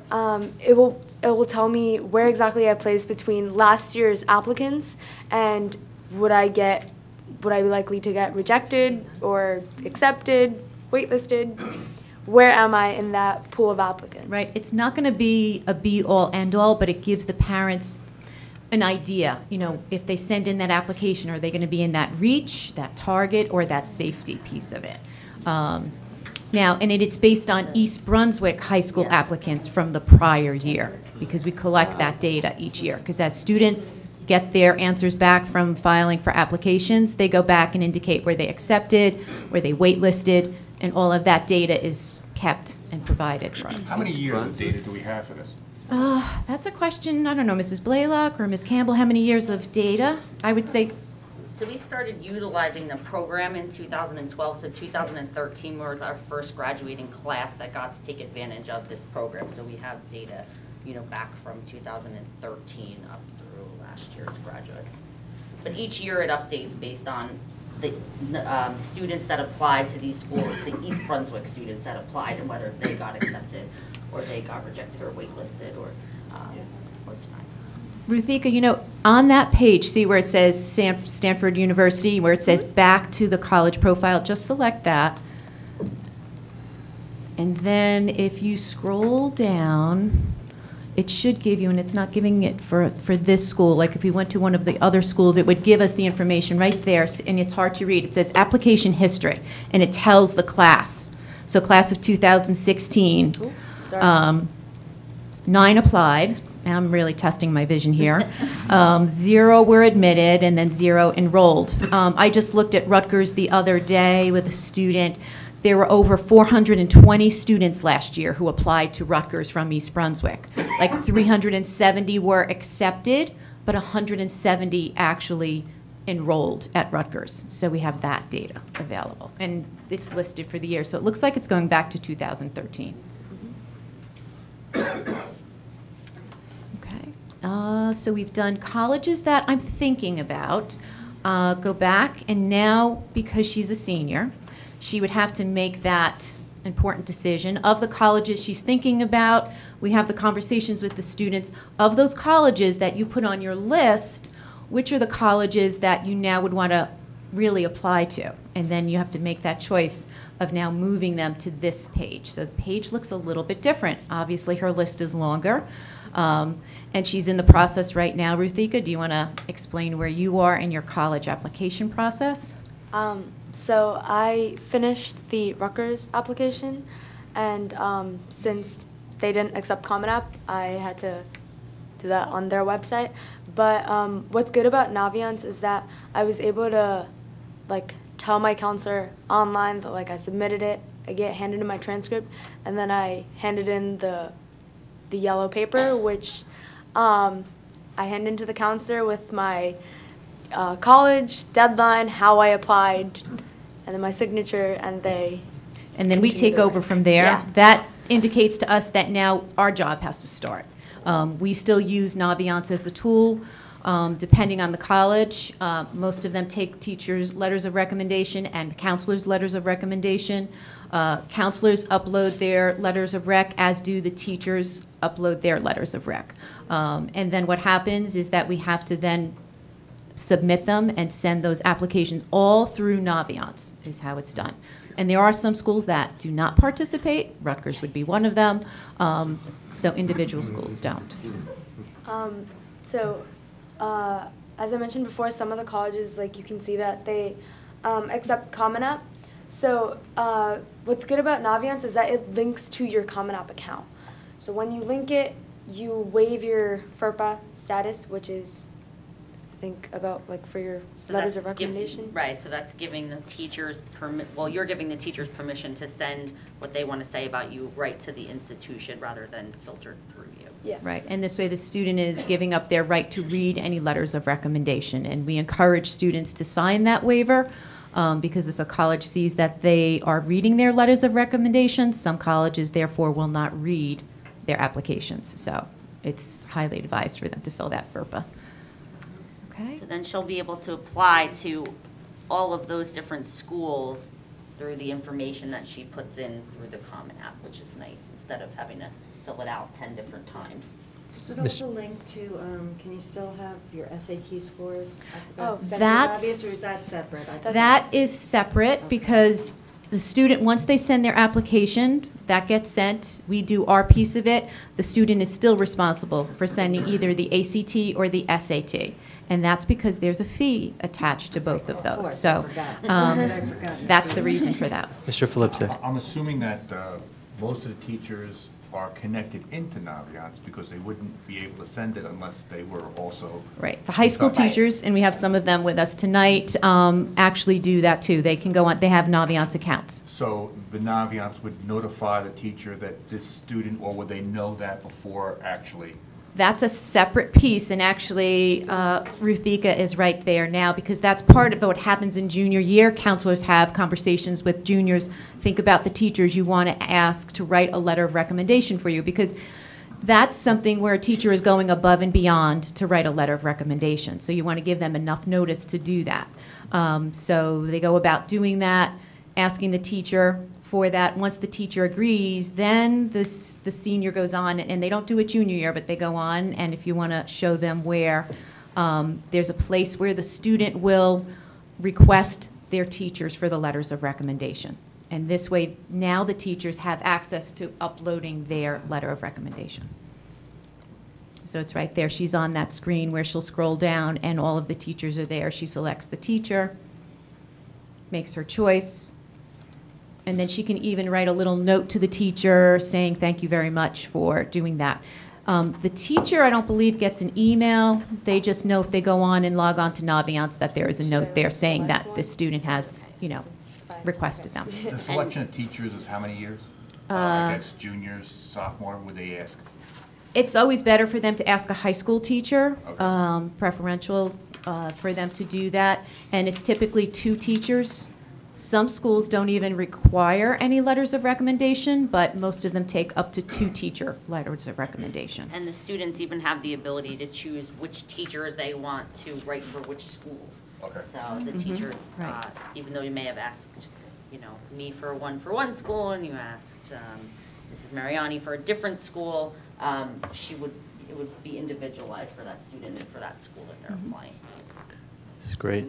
it will tell me where exactly I placed between last year's applicants and would I be likely to get rejected or accepted, waitlisted? Where am I in that pool of applicants? Right. It's not going to be a be-all, end-all, but it gives the parents an idea. If they send in that application, are they going to be in that reach, that target, or that safety piece of it? Now, and it's based on East Brunswick high school applicants from the prior year, because we collect that data each year. Because as students get their answers back from filing for applications, they go back and indicate where they accepted, where they waitlisted, and all of that data is kept and provided for us. How many years of data do we have for this? That's a question, I don't know, Mrs. Blaylock or Ms. Campbell, how many years of data? I would say. So we started utilizing the program in 2012, so 2013 was our first graduating class that got to take advantage of this program. So we have data, back from 2013 up through last year's graduates. But each year it updates based on the students that applied to these schools, the East Brunswick students that applied, and whether they got accepted or they got rejected or waitlisted or denied. Ruthika, on that page, see where it says Stanford University, where it says back to the college profile, just select that. And then if you scroll down, it should give you, and it's not giving it for this school, like if we went to one of the other schools, it would give us the information right there, and it's hard to read. It says application history, and it tells the class. So class of 2016, 9 applied. I'm really testing my vision here. 0 were admitted, and then 0 enrolled. I just looked at Rutgers the other day with a student. There were over 420 students last year who applied to Rutgers from East Brunswick. 370 were accepted, but 170 actually enrolled at Rutgers. So we have that data available. And it's listed for the year. So it looks like it's going back to 2013. So we've done colleges that I'm thinking about. Go back, and now, because she's a senior, she would have to make that important decision. Of the colleges she's thinking about, we have the conversations with the students. Of those colleges that you put on your list, which are the colleges that you now would want to really apply to? And then you have to make that choice of now moving them to this page. So the page looks a little bit different. Obviously, her list is longer. And she's in the process right now. Ruthika, do you want to explain where you are in your college application process? So I finished the Rutgers application, and since they didn't accept Common App, I had to do that on their website. But what's good about Naviance is that I was able to like tell my counselor online that like I submitted it, I get handed in my transcript, and then I handed in the yellow paper, which I hand into the counselor with my college, deadline, how I applied, and then my signature, and they... And then we take over from there. Yeah. That indicates to us that now our job has to start. We still use Naviance as the tool. Depending on the college, most of them take teachers' letters of recommendation and counselors' letters of recommendation. Counselors upload their letters of rec, as do the teachers upload their letters of rec. And then what happens is that we have to then submit them and send those applications all through Naviance, is how it's done. And there are some schools that do not participate. Rutgers would be one of them. So individual schools don't. As I mentioned before, some of the colleges, like you can see that they accept Common App. So what's good about Naviance is that it links to your Common App account. So when you link it, you waive your FERPA status, which is, I think, about like for your letters of recommendation. Right, so that's giving the teachers you're giving the teachers permission to send what they want to say about you right to the institution rather than filtered through you. Yeah. Right, and this way the student is giving up their right to read any letters of recommendation. And we encourage students to sign that waiver because if a college sees that they are reading their letters of recommendation, some colleges therefore will not read their applications. So it's highly advised for them to fill that FERPA. Okay. So then she'll be able to apply to all of those different schools through the information that she puts in through the Common App, which is nice, instead of having to fill it out 10 different times. Does it also link to, can you still have your SAT scores? That's, or is that separate? that is separate because the student, once they send their application, that gets sent. We do our piece of it. The student is still responsible for sending either the ACT or the SAT. And that's because there's a fee attached to both of those. So that's the reason for that. Mr. Phillips. I'm assuming that most of the teachers are connected into Naviance because they wouldn't be able to send it unless they were also... Right. The high school teachers, and we have some of them with us tonight, actually do that too. They can go on, they have Naviance accounts. So the Naviance would notify the teacher that this student, or would they know that before actually? That's a separate piece, and actually Ruthika is right there now because that's part of what happens in junior year. Counselors have conversations with juniors. Think about the teachers you want to ask to write a letter of recommendation for you because that's something where a teacher is going above and beyond to write a letter of recommendation. So you want to give them enough notice to do that. So they go about doing that, asking the teacher for that. Once the teacher agrees, then the senior goes on, and they don't do it junior year, but they go on, and if you want to show them where there's a place where the student will request their teachers for the letters of recommendation. And this way, now the teachers have access to uploading their letter of recommendation. So it's right there. She's on that screen where she'll scroll down, and all of the teachers are there. She selects the teacher, makes her choice, and then she can even write a little note to the teacher saying thank you very much for doing that. The teacher, I don't believe, gets an email. They just know if they go on and log on to Naviance that there is a note there saying that the student has, you know, requested them. The selection of teachers is how many years? I guess juniors, sophomore, would they ask? It's always better for them to ask a high school teacher, preferential for them to do that. And it's typically 2 teachers. Some schools don't even require any letters of recommendation, but most of them take up to 2 teacher letters of recommendation. And the students even have the ability to choose which teachers they want to write for which schools. Okay. So the teachers, even though you may have asked, you know, me for one school, and you asked Mrs. Mariani for a different school, it would be individualized for that student and for that school that they're applying. It's great.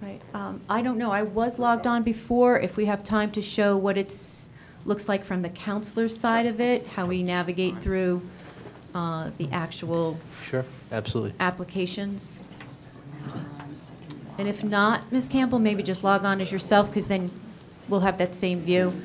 Right. I don't know. I was logged on before. If we have time to show what it looks like from the counselor's side of it, how we navigate through the actual applications. And if not, Ms. Campbell, maybe just log on as yourself because then we'll have that same view.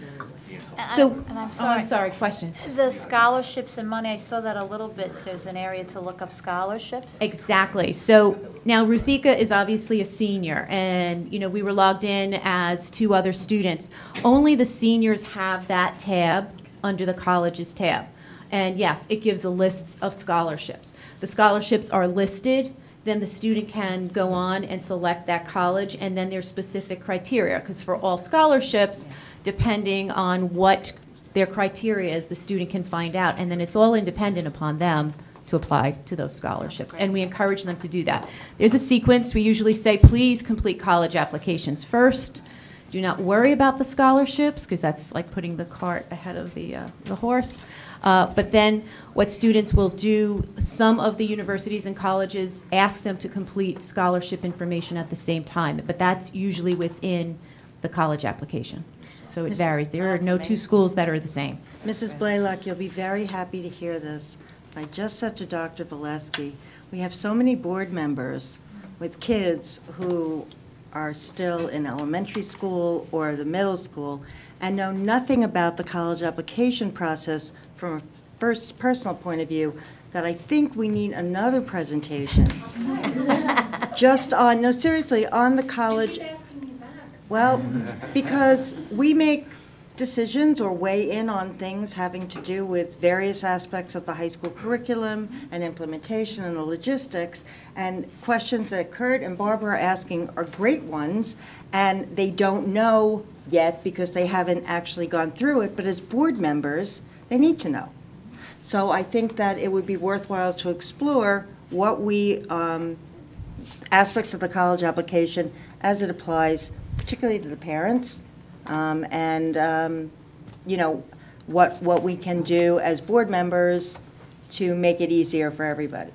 So, And I'm oh, sorry. I'm sorry, questions? The scholarships and money, I saw that a little bit. There's an area to look up scholarships. Exactly. So now Ruthika is obviously a senior, and we were logged in as 2 other students. Only the seniors have that tab under the colleges tab. And yes, it gives a list of scholarships. The scholarships are listed, then the student can go on and select that college, and then there's specific criteria, because for all scholarships, depending on what their criteria is, the student can find out, and then it's all independent upon them to apply to those scholarships, and we encourage them to do that. There's a sequence. We usually say, please complete college applications first. Do not worry about the scholarships, because that's like putting the cart ahead of the horse. But then what students will do, some of the universities and colleges ask them to complete scholarship information at the same time, but that's usually within the college application. So it varies. There are no 2 schools that are the same. Mrs. Blaylock, you'll be very happy to hear this. I just said to Dr. Valesky, we have so many board members with kids who are still in elementary school or the middle school and know nothing about the college application process from a first personal point of view, that I think we need another presentation. Just on, no, seriously, on the college. Well, because we make decisions or weigh in on things having to do with various aspects of the high school curriculum and implementation and the logistics, and questions that Kurt and Barbara are asking are great ones, and they don't know yet because they haven't actually gone through it, but as board members, they need to know. So I think that it would be worthwhile to explore what aspects of the college application as it applies particularly to the parents, and what we can do as board members to make it easier for everybody.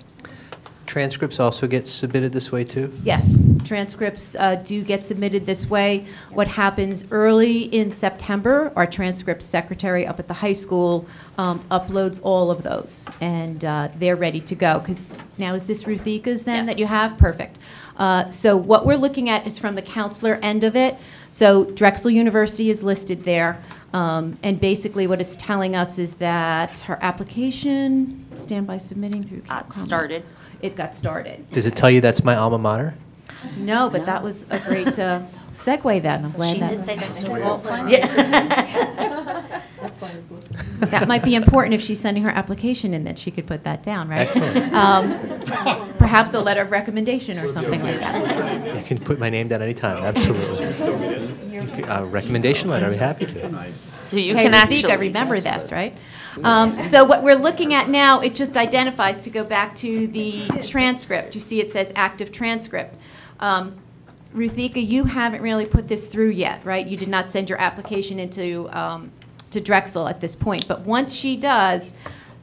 Transcripts also get submitted this way too? Yes, transcripts do get submitted this way. What happens early in September, our transcript secretary up at the high school uploads all of those, and they're ready to go. Because now, is this Ruthika's then that you have? Perfect. So what we're looking at is from the counselor end of it. So Drexel University is listed there. And basically what it's telling us is that her application, stand by submitting through CalCom. Started. It got started. Does it tell you that's my alma mater? No, but that was a great segue then. I'm glad She that. did say that. That's why I was looking. That might be important if she's sending her application in, that she could put that down, right? Excellent. Perhaps a letter of recommendation or something like that. You can put my name down anytime, absolutely. Recommendation letter, I'd be happy to. So you Hey, can Rafika, actually remember this, right? So what we're looking at now, it just identifies, to go back to the transcript. You see it says active transcript. Ruthika, you haven't really put this through yet, right? You did not send your application into to Drexel at this point. But once she does,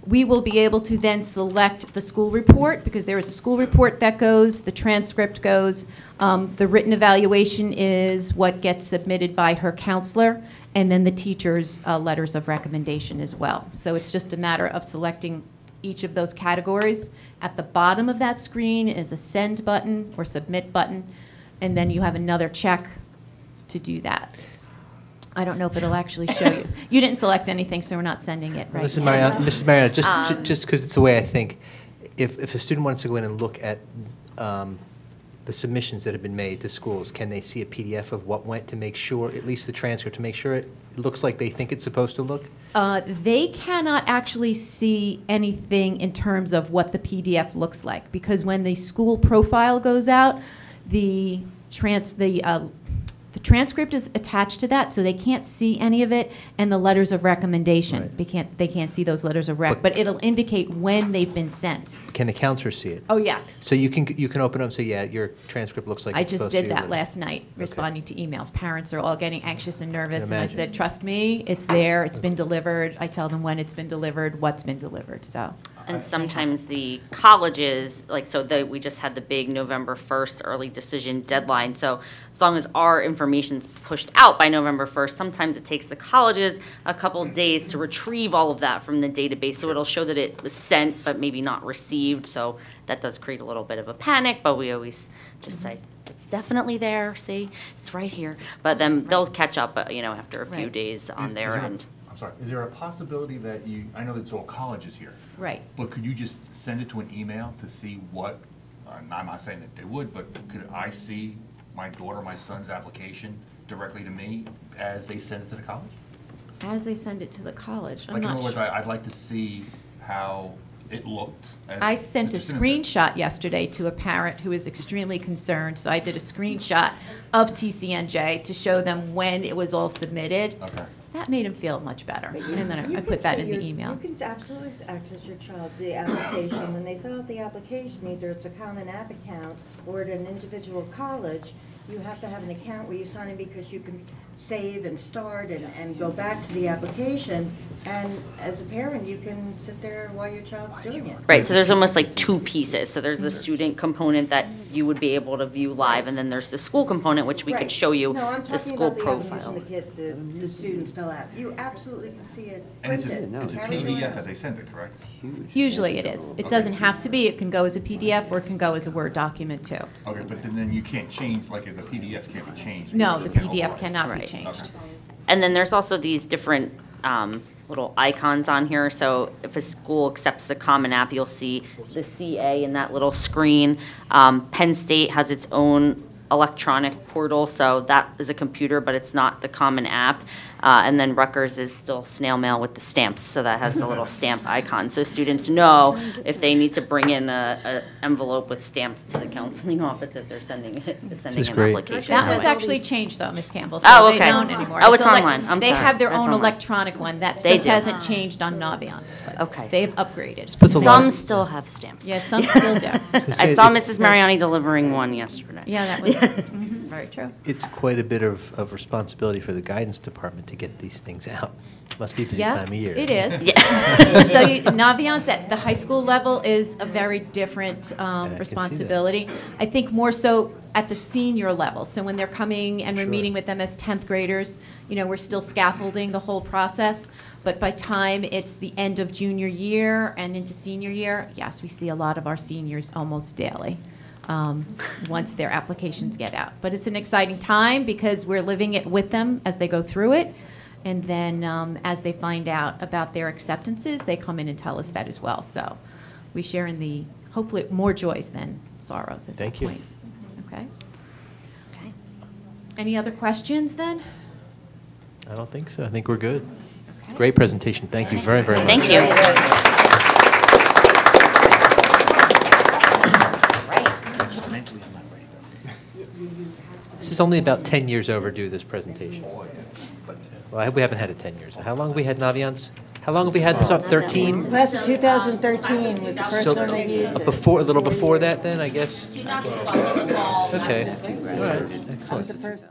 we will be able to then select the school report, because there is a school report that goes, the transcript goes, the written evaluation is what gets submitted by her counselor, and then the teacher's letters of recommendation as well. So it's just a matter of selecting each of those categories. At the bottom of that screen is a send button or submit button, and then you have another check to do that. I don't know if it'll actually show you. You didn't select anything, so we're not sending it, right? Mrs. Mariano, just because it's the way I think, if a student wants to go in and look at the submissions that have been made to schools, can they see a PDF of what went, to make sure, at least the transcript, to make sure it looks like they think it's supposed to look? They cannot actually see anything in terms of what the PDF looks like, because when the school profile goes out, the transcript is attached to that, so they can't see any of it, and the letters of recommendation. Right. They can't see those letters of rec, but it'll indicate when they've been sent. Can the counselor see it? Oh, yes. So you can open up and say, yeah, your transcript looks like I it's just supposed to did be that with- last night, responding to emails. Parents are all getting anxious and nervous, and I imagine. said, trust me, it's there, it's been delivered. I tell them when it's been delivered, what's been delivered, so. And sometimes the colleges, we just had the big November 1st early decision deadline. So as long as our information's pushed out by November 1st, sometimes it takes the colleges a couple days to retrieve all of that from the database. So it'll show that it was sent, but maybe not received. So that does create a little bit of a panic, but we always just say, it's definitely there, see, it's right here. But then they'll catch up, after a few Right. days on their end. I'm sorry, is there a possibility that I know that it's all colleges here. Right. But could you just send it to an email to see what, I'm not saying that they would, but could I see my daughter, my son's application directly to me as they send it to the college? As they send it to the college, I'm Like, in not other words, sure. I'd like to see how it looked. As I sent a Mr. Simmons said. screenshot yesterday to a parent who is extremely concerned, so I did a screenshot of TCNJ to show them when it was all submitted. Okay. That made him feel much better, But you- and then you I can put that say in the your- email. You can absolutely access your child, the application. When they fill out the application, either it's a Common App account or at an individual college, you have to have an account where you sign in because you can save and start and go back to the application. And as a parent, you can sit there while your child's doing it. Right, so there's almost like two pieces. So there's the student component that you would be able to view live, and then there's the school component, which we could Right. show you No, I'm the talking school about the profile. application the students fill out. You absolutely can see it And it's printed. a Carry it PDF around. as they send it, correct? Usually it is. It doesn't have to be. It can go as a PDF or it can go as a Word document too. Okay, but then you can't change, like, the PDF can't be changed. No, the because you can't PDF override it. cannot be Right. changed. Okay. And then there's also these different little icons on here. So if a school accepts the Common App, you'll see the CA in that little screen. Penn State has its own electronic portal, so that is a computer, but it's not the Common App. And then Rutgers is still snail mail with the stamps, so that has the little stamp icon. So students know if they need to bring in a envelope with stamps to the counseling office if they're sending is an great. application. That that one's way. actually changed though, Ms. Campbell. Oh, So okay. they don't anymore. Oh, it's elec- online. I'm They sorry. have their That's own online. electronic one. That They just do. hasn't changed on Naviance. But Okay. they've upgraded. puts a lot Some of- still have stamps. Yeah, some still do. I saw Mrs. Mariani delivering one yesterday. Yeah, that was very true. It's quite a bit of responsibility for the guidance department to get these things out. Must be a busy time of year. It is. So Naviance at the high school level is a very different can see responsibility. I think more so at the senior level. So when they're coming and we're Sure. meeting with them as 10th graders, we're still scaffolding the whole process. But by time it's the end of junior year and into senior year, yes, we see a lot of our seniors almost daily. Once their applications get out. But it's an exciting time because we're living it with them as they go through it. And then as they find out about their acceptances, they come in and tell us that as well. So we share in the, hopefully, more joys than sorrows at that Thank you. point. Okay? Okay. Any other questions then? I don't think so. I think we're good. Great presentation. Thank you very, very much. Thank you. This is only about 10 years overdue, this presentation. Well, I hope we haven't had it 10 years. How long have we had Naviance? How long have we had this up? 13? Class of 2013 was the first So, one they used it. a little before that then, I guess? Okay. All right. That was the Excellent. first